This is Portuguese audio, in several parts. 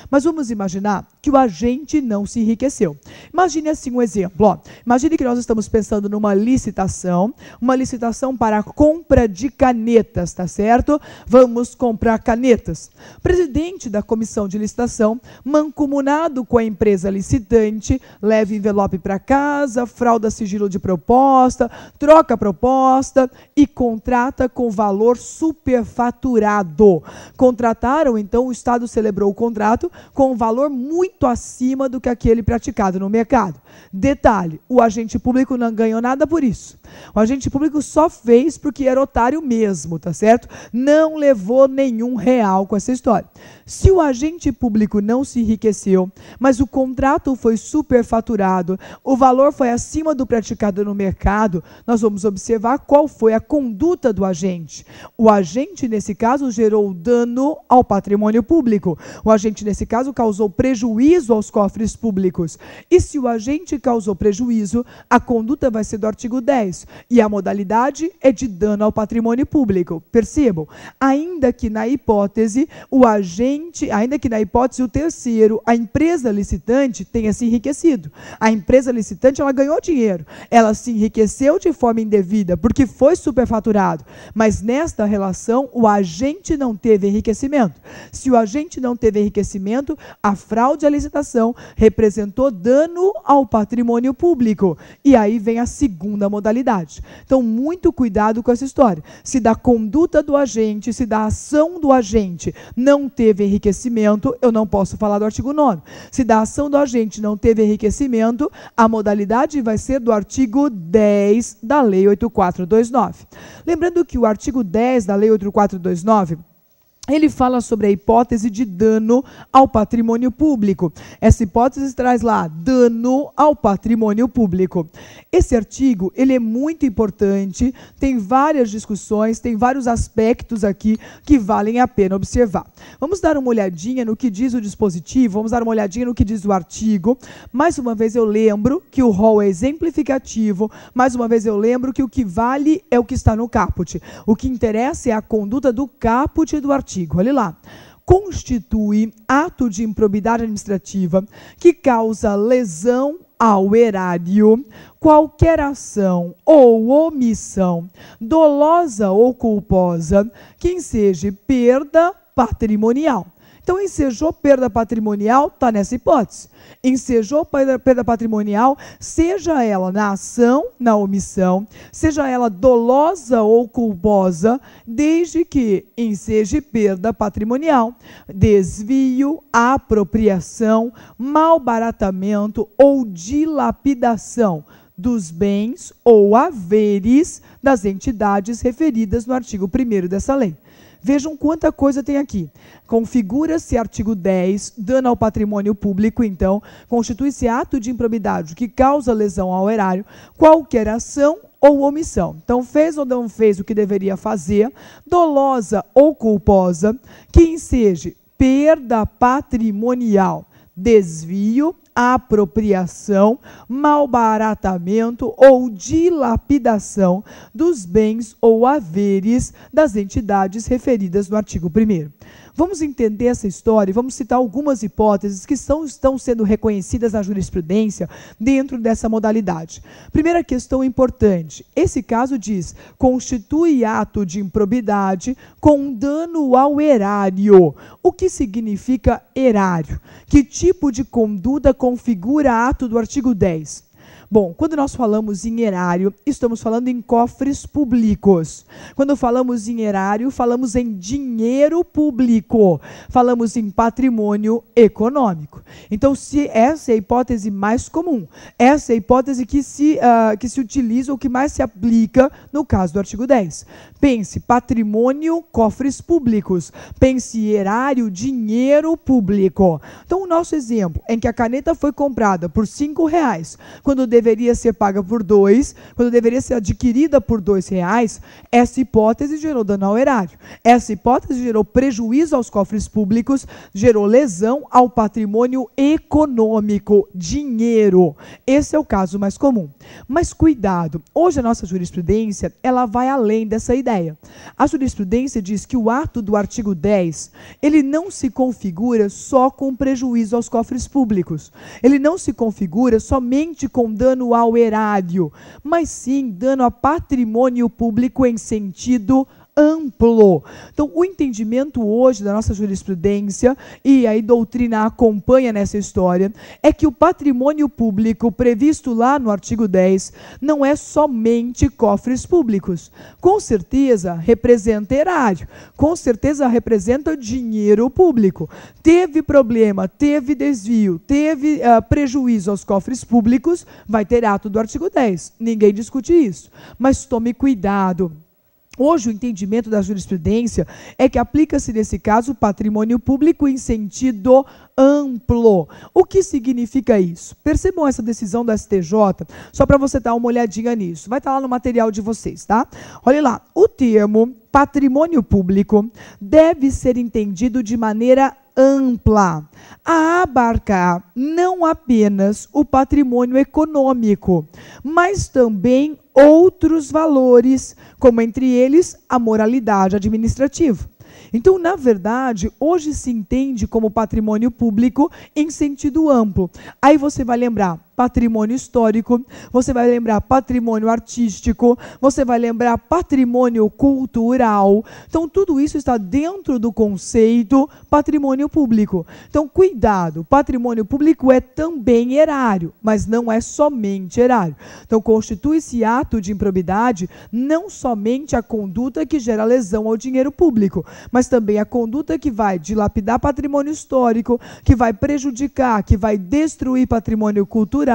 Mas vamos imaginar que o agente não se enriqueceu. Imagine assim um exemplo. Ó. Imagine que nós estamos pensando numa licitação para a compra de canetas, tá certo? Vamos comprar canetas. O presidente da comissão de licitação, mancomunado com a empresa licitante, leva envelope para casa, frauda sigilo de proposta, troca a proposta e contrata com valor superfaturado. Contrataram, então, o Estado celebrou o contrato com um valor muito acima do que aquele praticado no mercado. Detalhe, o agente público não ganhou nada por isso. O agente público só fez porque era otário mesmo, tá certo? Não levou nenhum real com essa história. Se o agente público não se enriqueceu, mas o contrato foi superfaturado, o valor foi acima do praticado no mercado, nós vamos observar qual foi a conduta do agente. O agente, nesse caso, gerou dano ao patrimônio público. O agente, nesse caso, causou prejuízo aos cofres públicos. E se o agente causou prejuízo, a conduta vai ser do artigo 10. E a modalidade é de dano ao patrimônio público. Percebam, ainda que na hipótese o terceiro, a empresa licitante, tenha se enriquecido. A empresa licitante, ela ganhou dinheiro. Ela se enriqueceu de forma indevida, porque foi superfaturado. Mas nesta relação, o agente não teve enriquecimento. Se o agente não teve enriquecimento, a fraude à licitação representou dano ao patrimônio público. E aí vem a segunda modalidade. Então, muito cuidado com essa história. Se da conduta do agente, se da ação do agente não teve enriquecimento, eu não posso falar do artigo 9º. Se da ação do agente não teve enriquecimento, a modalidade vai ser do artigo 10 da Lei 8429. Lembrando que o artigo 10 da Lei 8429, ele fala sobre a hipótese de dano ao patrimônio público. Essa hipótese traz lá, dano ao patrimônio público. Esse artigo, ele é muito importante, tem várias discussões, tem vários aspectos aqui que valem a pena observar. Vamos dar uma olhadinha no que diz o dispositivo, vamos dar uma olhadinha no que diz o artigo. Mais uma vez eu lembro que o rol é exemplificativo, mais uma vez eu lembro que o que vale é o que está no caput. O que interessa é a conduta do caput do artigo. Olha lá. Constitui ato de improbidade administrativa que causa lesão ao erário, qualquer ação ou omissão, dolosa ou culposa, que enseje perda patrimonial. Então, ensejou perda patrimonial, está nessa hipótese. Ensejou perda patrimonial, seja ela na ação, na omissão, seja ela dolosa ou culposa, desde que enseje perda patrimonial, desvio, apropriação, malbaratamento ou dilapidação dos bens ou haveres das entidades referidas no artigo 1º dessa lei. Vejam quanta coisa tem aqui. Configura-se artigo 10, dano ao patrimônio público, então, constitui-se ato de improbidade que causa lesão ao erário, qualquer ação ou omissão. Então, fez ou não fez o que deveria fazer, dolosa ou culposa, que enseje perda patrimonial, desvio, apropriação, malbaratamento ou dilapidação dos bens ou haveres das entidades referidas no artigo 1º. Vamos entender essa história e vamos citar algumas hipóteses que estão sendo reconhecidas na jurisprudência dentro dessa modalidade. Primeira questão importante. Esse caso diz, constitui ato de improbidade com dano ao erário. O que significa erário? Que tipo de conduta configura ato do artigo 10? Bom, quando nós falamos em erário, estamos falando em cofres públicos. Quando falamos em erário, falamos em dinheiro público. Falamos em patrimônio econômico. Então, se essa é a hipótese mais comum, essa é a hipótese que se utiliza ou que mais se aplica no caso do artigo 10. Pense patrimônio, cofres públicos. Pense erário, dinheiro público. Então, o nosso exemplo em que a caneta foi comprada por R$5, quando deveria ser paga por 2, quando deveria ser adquirida por R$2, essa hipótese gerou dano ao erário. Essa hipótese gerou prejuízo aos cofres públicos, gerou lesão ao patrimônio econômico, dinheiro. Esse é o caso mais comum. Mas cuidado, hoje a nossa jurisprudência, ela vai além dessa ideia. A jurisprudência diz que o ato do artigo 10, ele não se configura só com prejuízo aos cofres públicos. Ele não se configura somente com dano ao erário, mas sim dano a patrimônio público em sentido amplo. Então, o entendimento hoje da nossa jurisprudência, e aí doutrina acompanha nessa história, é que o patrimônio público previsto lá no artigo 10 não é somente cofres públicos. Com certeza representa erário, com certeza representa dinheiro público. Teve problema, teve desvio, teve prejuízo aos cofres públicos, vai ter ato do artigo 10. Ninguém discute isso. Mas tome cuidado. Hoje, o entendimento da jurisprudência é que aplica-se, nesse caso, o patrimônio público em sentido amplo. O que significa isso? Percebam essa decisão do STJ, só para você dar uma olhadinha nisso. Vai estar lá no material de vocês, tá? Olha lá, o termo patrimônio público deve ser entendido de maneira ampla, a abarcar não apenas o patrimônio econômico, mas também outros valores, como entre eles a moralidade administrativa. Então, na verdade, hoje se entende como patrimônio público em sentido amplo. Aí você vai lembrar patrimônio histórico, você vai lembrar patrimônio artístico, você vai lembrar patrimônio cultural. Então, tudo isso está dentro do conceito patrimônio público. Então, cuidado, patrimônio público é também erário, mas não é somente erário. Então, constitui-se ato de improbidade não somente a conduta que gera lesão ao dinheiro público, mas também a conduta que vai dilapidar patrimônio histórico, que vai prejudicar, que vai destruir patrimônio cultural,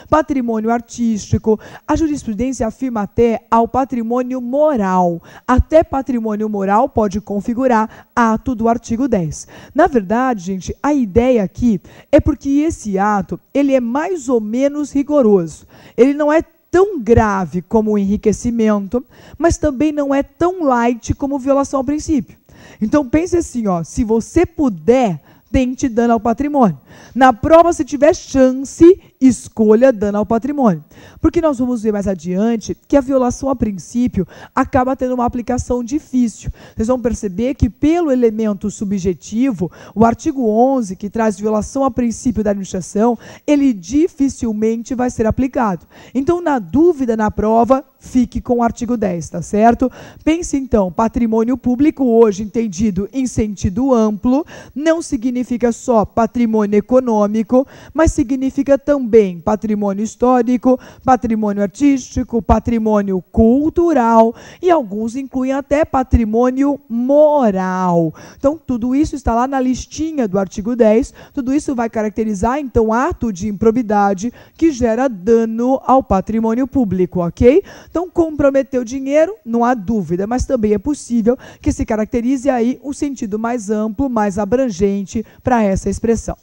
patrimônio artístico. A jurisprudência afirma até ao patrimônio moral. Até patrimônio moral pode configurar ato do artigo 10. Na verdade, gente, a ideia aqui é porque esse ato, ele é mais ou menos rigoroso. Ele não é tão grave como o enriquecimento, mas também não é tão light como violação ao princípio. Então, pense assim, ó, se você puder, tente dano ao patrimônio. Na prova, se tiver chance, escolha dano ao patrimônio. Porque nós vamos ver mais adiante que a violação a princípio acaba tendo uma aplicação difícil. Vocês vão perceber que pelo elemento subjetivo, o artigo 11, que traz violação a princípio da administração, ele dificilmente vai ser aplicado. Então, na dúvida na prova, fique com o artigo 10, tá certo? Pense então, patrimônio público hoje entendido em sentido amplo, não significa só patrimônio econômico, mas significa também patrimônio histórico, patrimônio artístico, patrimônio cultural e alguns incluem até patrimônio moral. Então, tudo isso está lá na listinha do artigo 10, tudo isso vai caracterizar, então, ato de improbidade que gera dano ao patrimônio público, ok? Então, comprometeu dinheiro, não há dúvida, mas também é possível que se caracterize aí um sentido mais amplo, mais abrangente para essa expressão.